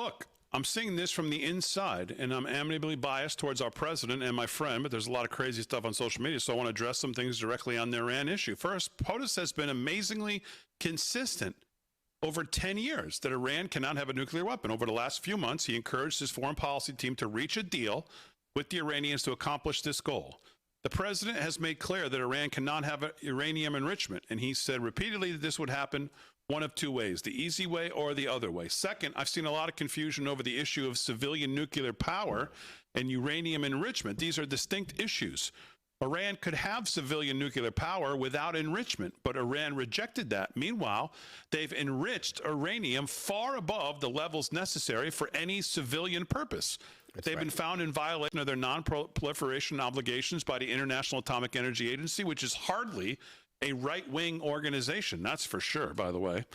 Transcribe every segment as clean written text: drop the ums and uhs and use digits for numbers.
look, I'm seeing this from the inside, and I'm amiably biased towards our president and my friend, but there's a lot of crazy stuff on social media, so I want to address some things directly on the Iran issue. First, POTUS has been amazingly consistent over 10 years that Iran cannot have a nuclear weapon. Over the last few months, he encouraged his foreign policy team to reach a deal with the Iranians to accomplish this goal. The president has made clear that Iran cannot have uranium enrichment, and he said repeatedly that this would happen one of two ways, the easy way or the other way. Second, I've seen a lot of confusion over the issue of civilian nuclear power and uranium enrichment. These are distinct issues. Iran could have civilian nuclear power without enrichment, but Iran rejected that. Meanwhile, they've enriched uranium far above the levels necessary for any civilian purpose. They've been found in violation of their non-proliferation obligations by the International Atomic Energy Agency, which is hardly a right-wing organization. That's for sure, by the way.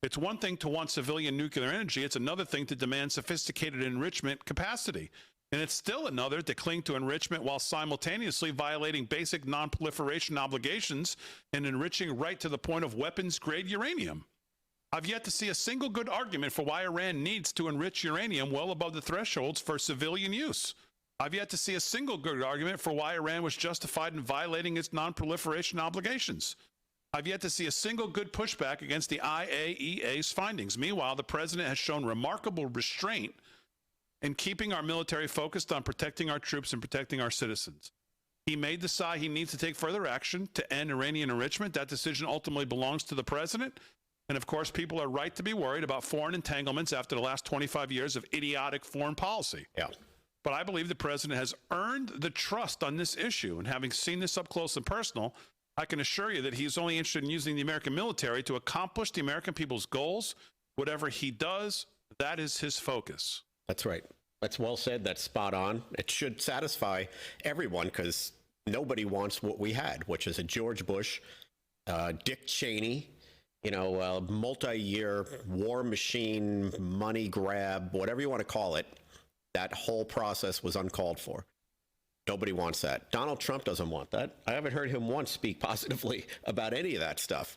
It's one thing to want civilian nuclear energy. It's another thing to demand sophisticated enrichment capacity. And it's still another to cling to enrichment while simultaneously violating basic non-proliferation obligations and enriching right to the point of weapons-grade uranium. I've yet to see a single good argument for why Iran needs to enrich uranium well above the thresholds for civilian use. I've yet to see a single good argument for why Iran was justified in violating its non-proliferation obligations. I've yet to see a single good pushback against the IAEA's findings. Meanwhile, the president has shown remarkable restraint in keeping our military focused on protecting our troops and protecting our citizens. He may decide he needs to take further action to end Iranian enrichment. That decision ultimately belongs to the president. And of course, people are right to be worried about foreign entanglements after the last 25 years of idiotic foreign policy. Yeah. But I believe the president has earned the trust on this issue. And having seen this up close and personal, I can assure you that he's only interested in using the American military to accomplish the American people's goals. Whatever he does, that is his focus. That's right. That's well said. That's spot on. It should satisfy everyone because nobody wants what we had, which is a George Bush, Dick Cheney, multi-year war machine, money grab, whatever you want to call it. That whole process was uncalled for. Nobody wants that. Donald Trump doesn't want that. I haven't heard him once speak positively about any of that stuff.